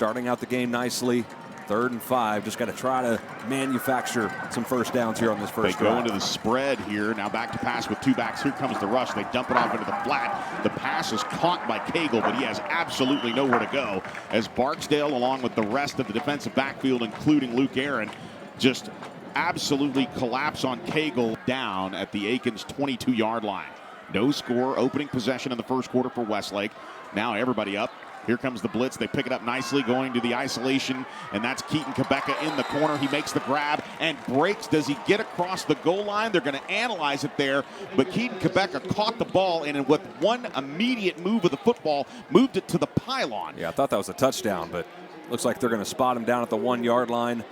starting out the game nicely. 3rd and 5. Just got to try to manufacture some first downs here on this first They go drive. into the spread here. Now back to pass with 2 backs. Here comes the rush. They dump it off into the flat. The pass is caught by Cagle, but he has absolutely nowhere to go as Barksdale, along with the rest of the defensive backfield, including Luke Aaron, just absolutely collapse on Cagle down at the Akins 22-yard line. No score, opening possession in the first quarter for Westlake. Now everybody up. Here comes the blitz. They pick it up nicely, going to the isolation, and that's Keaton Quebeca in the corner. He makes the grab and breaks. Does he get across the goal line? They're going to analyze it there, but Keaton Quebeca caught the ball and with one immediate move of the football, moved it to the pylon. Yeah, I thought that was a touchdown, but looks like they're going to spot him down at the 1-yard line.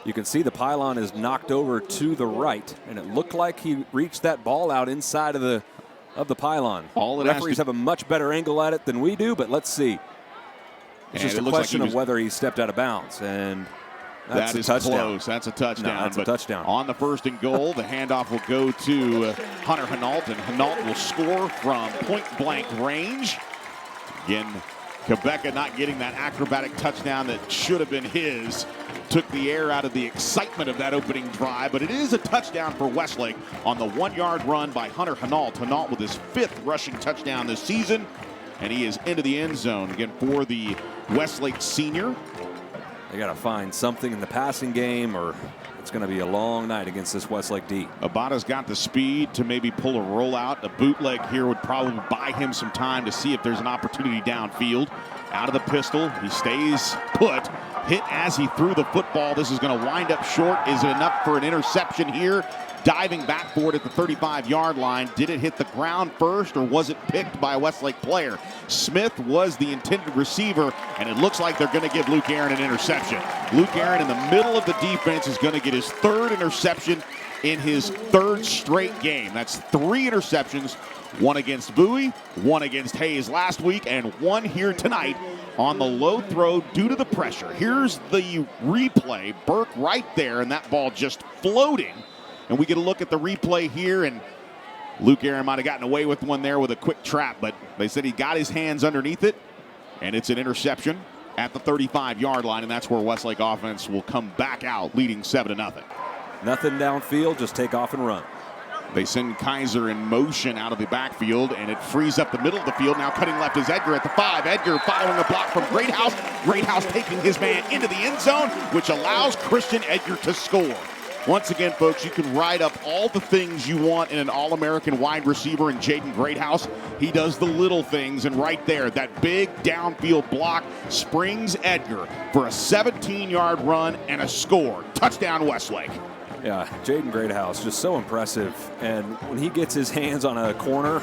You can see the pylon is knocked over to the right, and it looked like he reached that ball out inside of the pylon. All it referees have a much better angle at it than we do, but let's see. It's just a question of whether he stepped out of bounds, and that's a touchdown. Close. That's a touchdown. No, that's a touchdown. On the 1st and goal, the handoff will go to Hunter Hinault, and Hinault will score from point-blank range. Again, Quebeca not getting that acrobatic touchdown that should have been his. Took the air out of the excitement of that opening drive, but it is a touchdown for Westlake on the 1-yard run by Hunter Hinault. Hinault with his 5th rushing touchdown this season, and he is into the end zone again for the Westlake senior. They got to find something in the passing game, or it's going to be a long night against this Westlake D. Abada's got the speed to maybe pull a rollout. A bootleg here would probably buy him some time to see if there's an opportunity downfield. Out of the pistol, he stays put. Hit as he threw the football. This is going to wind up short. Is it enough for an interception here? Diving back for it at the 35-yard line. Did it hit the ground first, or was it picked by a Westlake player? Smith was the intended receiver, and it looks like they're going to give Luke Aaron an interception. Luke Aaron in the middle of the defense is going to get his 3rd interception in his 3rd straight game. That's 3 interceptions, 1 against Bowie, 1 against Hayes last week, and 1 here tonight on the low throw due to the pressure. Here's the replay. Burke right there, and that ball just floating. And we get a look at the replay here, and Luke Aaron might have gotten away with one there with a quick trap, but they said he got his hands underneath it, and it's an interception at the 35-yard line, and that's where Westlake offense will come back out, leading 7-0. Nothing downfield, just take off and run. They send Kaiser in motion out of the backfield, and it frees up the middle of the field. Now cutting left is Edgar at the 5. Edgar following a block from Greathouse. Greathouse taking his man into the end zone, which allows Christian Edgar to score. Once again, folks, you can write up all the things you want in an All-American wide receiver in Jaden Greathouse. He does the little things, and right there, that big downfield block springs Edgar for a 17-yard run and a score. Touchdown, Westlake. Yeah, Jaden Greathouse, just so impressive. And when he gets his hands on a corner,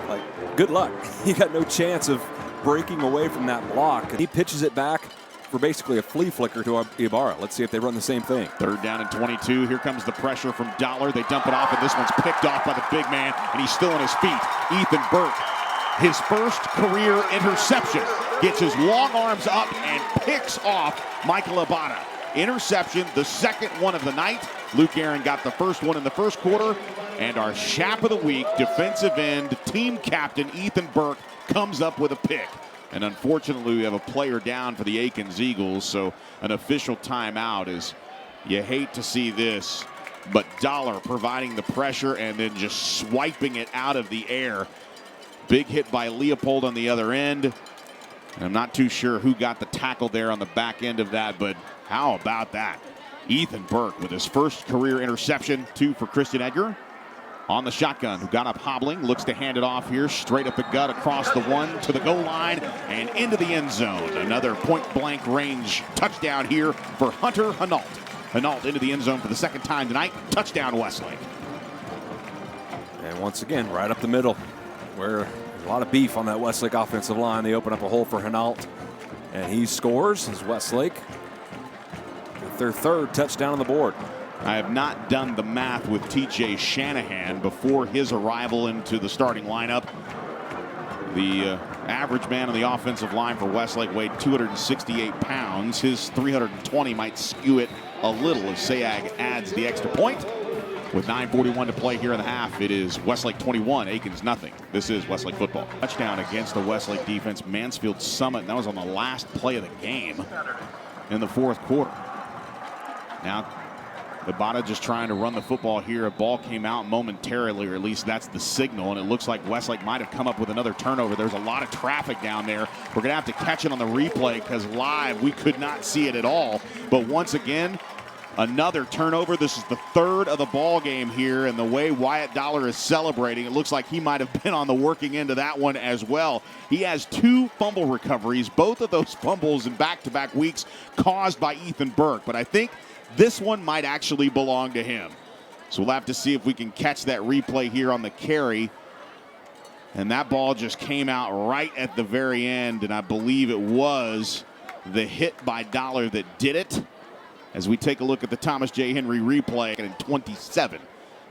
like, good luck. He got no chance of breaking away from that block. He pitches it back for basically a flea flicker to Ibarra. Let's see if they run the same thing. 3rd down and 22. Here comes the pressure from Dollar. They dump it off, and this one's picked off by the big man, and he's still on his feet. Ethan Burke, his 1st career interception, gets his long arms up and picks off Michael Abada. Interception, the 2nd one of the night. Luke Aaron got the 1st one in the 1st quarter, and our Chap of the Week, defensive end, team captain Ethan Burke, comes up with a pick. And unfortunately, we have a player down for the Akins Eagles, so an official timeout is, you hate to see this, but Dollar providing the pressure and then just swiping it out of the air. Big hit by Leopold on the other end. And I'm not too sure who got the tackle there on the back end of that, but how about that? Ethan Burke with his 1st career interception, 2 for Christian Edgar. On the shotgun, who got up hobbling, looks to hand it off here, straight up the gut, across the 1 to the goal line, and into the end zone. Another point-blank range touchdown here for Hunter Hinault. Hinault into the end zone for the 2nd time tonight. Touchdown, Westlake. And once again, right up the middle, where there's a lot of beef on that Westlake offensive line. They open up a hole for Hinault, and he scores as Westlake with their 3rd touchdown on the board. I have not done the math with TJ Shanahan before his arrival into the starting lineup. The average man on the offensive line for Westlake weighed 268 pounds. His 320 might skew it a little as Sayag adds the extra point. With 9:41 to play here in the half, it is Westlake 21, Akins nothing. This is Westlake football. Touchdown against the Westlake defense, Mansfield Summit. And that was on the last play of the game in the fourth quarter. Now, Ibata just trying to run the football here. A ball came out momentarily, or at least that's the signal, and it looks like Westlake might have come up with another turnover. There's a lot of traffic down there. We're going to have to catch it on the replay because live we could not see it at all. But once again, another turnover. This is the third of the ball game here, and the way Wyatt Dollar is celebrating, it looks like he might have been on the working end of that one as well. He has 2 fumble recoveries, both of those fumbles in back-to-back weeks caused by Ethan Burke. But I think this one might actually belong to him. So we'll have to see if we can catch that replay here on the carry. And that ball just came out right at the very end, and I believe it was the hit by Dollar that did it. As we take a look at the Thomas J. Henry replay in 27.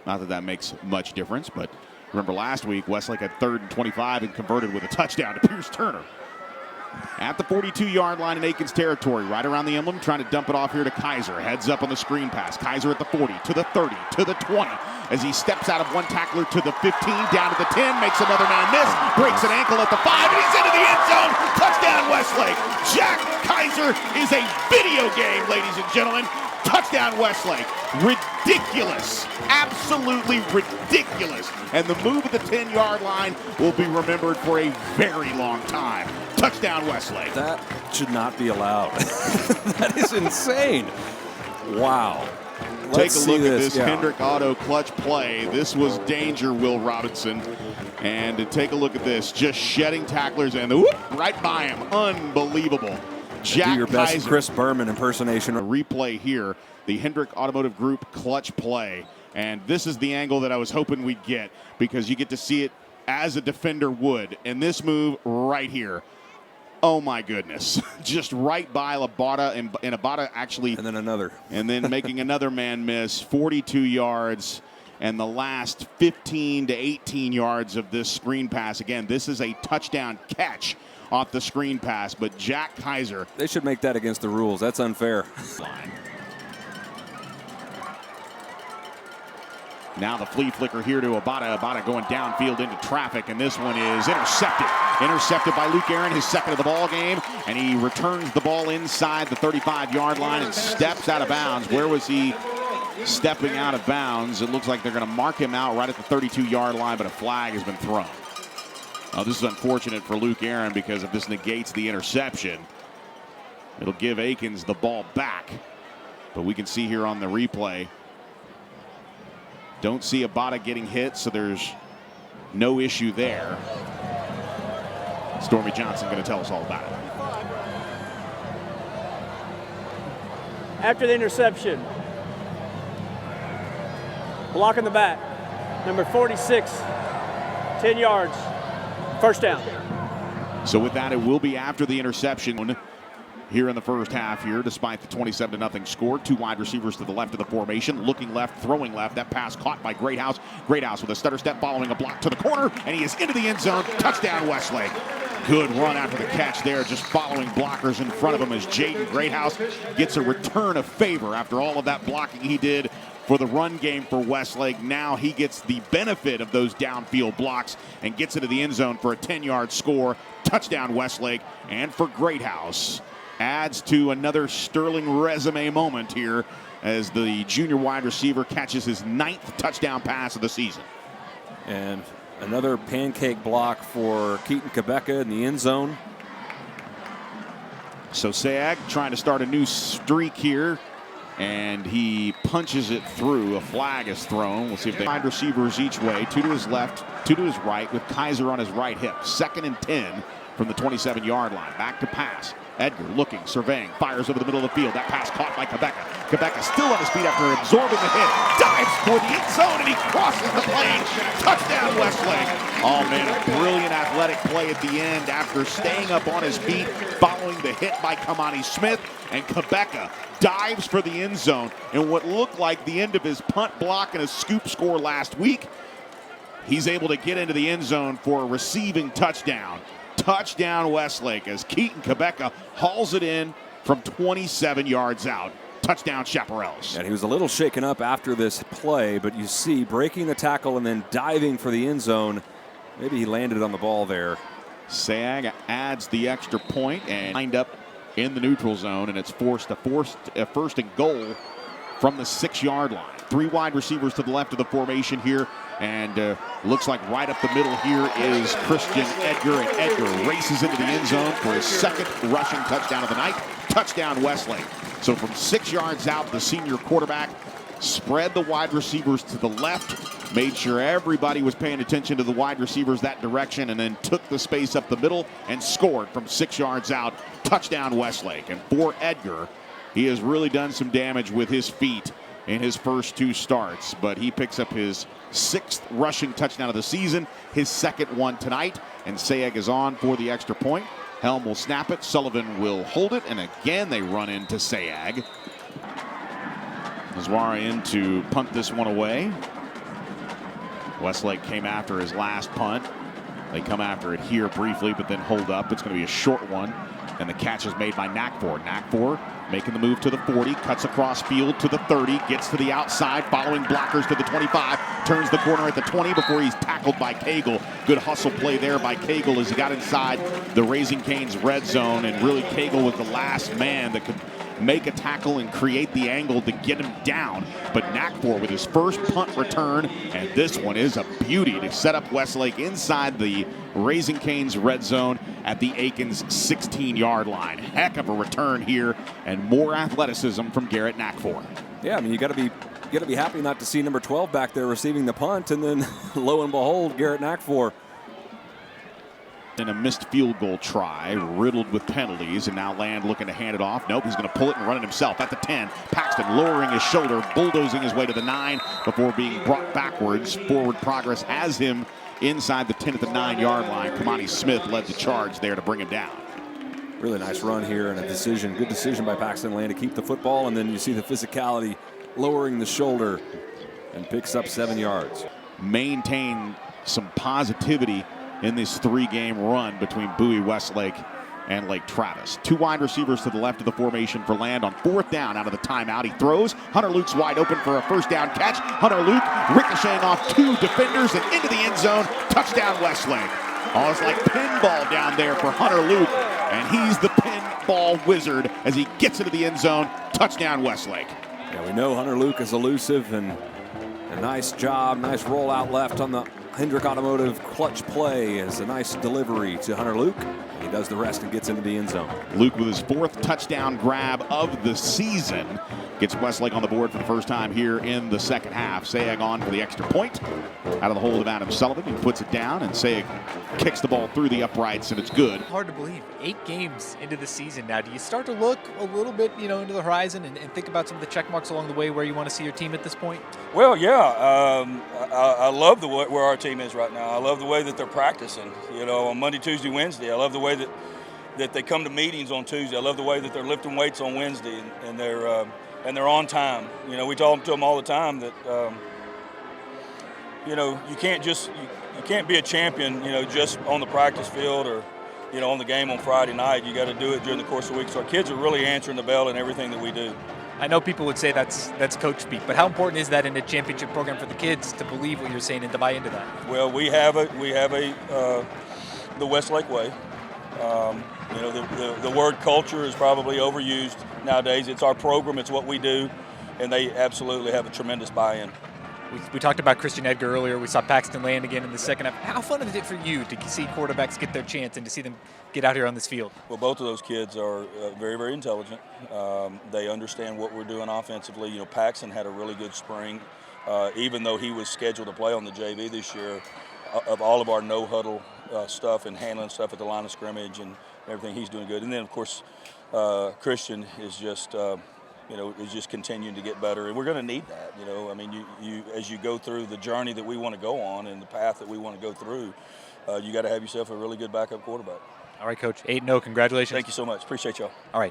Not that that makes much difference, but remember last week, Westlake had 3rd and 25 and converted with a touchdown to Pierce Turner. At the 42-yard line in Akins territory, right around the emblem, trying to dump it off here to Kaiser. Heads up on the screen pass. Kaiser at the 40, to the 30, to the 20. As he steps out of one tackler to the 15, down to the 10, makes another man miss, breaks an ankle at the 5, and he's into the end zone. Touchdown, Westlake. Jack Kaiser is a video game, ladies and gentlemen. Touchdown, Westlake. Ridiculous. Absolutely ridiculous. And the move at the 10-yard line will be remembered for a very long time. Touchdown, Westlake. That should not be allowed. That is insane. Wow. Take a look at this Hendrick Auto clutch play. This was danger, Will Robinson. And to take a look at this, just shedding tacklers and whoop, right by him. Unbelievable. Jack Do your best Kaiser. Chris Berman impersonation. A replay here, the Hendrick Automotive Group clutch play. And this is the angle that I was hoping we'd get because you get to see it as a defender would. And this move right here. Oh my goodness. Just right by Ibata, and Ibata actually. And then another. And then making another man miss, 42 yards. And the last 15 to 18 yards of this screen pass. Again, this is a touchdown catch off the screen pass, but Jack Kaiser. They should make that against the rules. That's unfair. Now the flea flicker here to Ibata. Ibata going downfield into traffic, and this one is intercepted. Intercepted by Luke Aaron, his second of the ball game, and he returns the ball inside the 35-yard line and steps out of bounds. Where was he stepping out of bounds? It looks like they're going to mark him out right at the 32-yard line, but a flag has been thrown. This is unfortunate for Luke Aaron because if this negates the interception, it'll give Akins the ball back. But we can see here on the replay, don't see Ibata getting hit, so there's no issue there. Stormy Johnson going to tell us all about it. After the interception, block in the back, number 46, 10 yards, first down. So with that, it will be after the interception here in the first half here, despite the 27-0 score. 2 wide receivers to the left of the formation, looking left, throwing left. That pass caught by Greathouse. Greathouse with a stutter step following a block to the corner, and he is into the end zone. Touchdown, Westlake. Good run after the catch there, just following blockers in front of him as Jaden Greathouse gets a return of favor after all of that blocking he did for the run game for Westlake. Now he gets the benefit of those downfield blocks and gets into the end zone for a 10-yard score. Touchdown, Westlake. And for Greathouse, adds to another sterling resume moment here as the junior wide receiver catches his 9th touchdown pass of the season. And another pancake block for Keaton Quebeca in the end zone. So Sayag trying to start a new streak here, and he punches it through. A flag is thrown. We'll see if they find receivers each way. 2 to his left, 2 to his right, with Kaiser on his right hip. 2nd and 10 from the 27-yard line. Back to pass. Edgar looking, surveying, fires over the middle of the field. That pass caught by Quebeca. Quebeca still on his feet after absorbing the hit. Dives for the end zone, and he crosses the plane. Touchdown, Westlake. Oh, man, a brilliant athletic play at the end after staying up on his feet following the hit by Kamani Smith. And Quebeca dives for the end zone. And what looked like the end of his punt block and a scoop score last week, he's able to get into the end zone for a receiving touchdown. Touchdown, Westlake, as Keaton Quebeca hauls it in from 27 yards out. Touchdown, Chaparrals. And he was a little shaken up after this play, but you see breaking the tackle and then diving for the end zone. Maybe he landed on the ball there. Sayag adds the extra point and lined up in the neutral zone, and it's forced a first and goal from the 6-yard line. 3 wide receivers to the left of the formation here, and looks like right up the middle here is Christian Edgar, and Edgar races into the end zone for his second rushing touchdown of the night. Touchdown, Westlake. So from 6 yards out, the senior quarterback spread the wide receivers to the left, made sure everybody was paying attention to the wide receivers that direction, and then took the space up the middle and scored from 6 yards out. Touchdown, Westlake. And for Edgar, he has really done some damage with his feet in his first 2 starts, but he picks up his 6th rushing touchdown of the season, his 2nd one tonight, and Sayeg is on for the extra point. Helm will snap it, Sullivan will hold it, and again they run into Sayeg. Nazwara in to punt this one away. Westlake came after his last punt. They come after it here briefly, but then hold up. It's going to be a short one, and the catch is made by Nakfor. Nakfor making the move to the 40, cuts across field to the 30, gets to the outside, following blockers to the 25, turns the corner at the 20 before he's tackled by Cagle. Good hustle play there by Cagle as he got inside the Raising Cane's red zone, and really Cagle was the last man that could make a tackle and create the angle to get him down. But Nakfor with his first punt return, and this one is a beauty to set up Westlake inside the Raising Cane's red zone at the Akins 16-yard line. Heck of a return here, and more athleticism from Garrett Nakfor. Yeah, I mean, you got to be happy not to see number 12 back there receiving the punt, and then lo and behold, Garrett Nakfor. And a missed field goal try, riddled with penalties, and now Land looking to hand it off. Nope, he's going to pull it and run it himself at the 10. Paxton lowering his shoulder, bulldozing his way to the 9 before being brought backwards. Forward progress has him inside the 10 at the 9-yard line. Kamani Smith led the charge there to bring him down. Really nice run here and a decision. Good decision by Paxton Land to keep the football, and then you see the physicality, lowering the shoulder, and picks up 7 yards. Maintain some positivity in this 3-game run between Bowie, Westlake, and Lake Travis. 2 wide receivers to the left of the formation for Land on 4th down out of the timeout. He throws. Hunter Luke's wide open for a first down catch. Hunter Luke ricocheting off 2 defenders and into the end zone. Touchdown, Westlake. Oh, it's like pinball down there for Hunter Luke, and he's the pinball wizard as he gets into the end zone. Touchdown, Westlake. Yeah, we know Hunter Luke is elusive, and a nice job, nice rollout left on the Hendrick Automotive clutch play as a nice delivery to Hunter Luke. He does the rest and gets into the end zone. Luke with his 4th touchdown grab of the season gets Westlake on the board for the first time here in the second half. Sayeg on for the extra point. Out of the hold of Adam Sullivan, he puts it down, and Sayeg kicks the ball through the uprights, and it's good. Hard to believe. 8 games into the season now. Do you start to look a little bit, into the horizon and think about some of the check marks along the way where you want to see your team at this point? Well, yeah. I love the way where our team is right now. I love the way that they're practicing, on Monday, Tuesday, Wednesday. I love the way that they come to meetings on Tuesday. I love the way that they're lifting weights on Wednesday, and they're on time. We talk to them all the time that you can't be a champion just on the practice field or on the game on Friday night. You got to do it during the course of the week. So our kids are really answering the bell in everything that we do. I know people would say that's coach speak, but how important is that in a championship program for the kids to believe what you're saying and to buy into that? Well, we have the Westlake way. The word culture is probably overused nowadays. It's our program, it's what we do, and they absolutely have a tremendous buy-in. We talked about Christian Edgar earlier. We saw Paxton Land again in the second half. How fun is it for you to see quarterbacks get their chance and to see them get out here on this field? Well, both of those kids are very, very intelligent. They understand what we're doing offensively. Paxton had a really good spring, even though he was scheduled to play on the JV this year. Of all of our no-huddle stuff and handling stuff at the line of scrimmage and everything, he's doing good. And then, of course, Christian is just is just continuing to get better, and we're going to need that. You as you go through the journey that we want to go on and the path that we want to go through, you got to have yourself a really good backup quarterback. All right, Coach. 8-0. Congratulations. Thank you so much. Appreciate y'all. All right.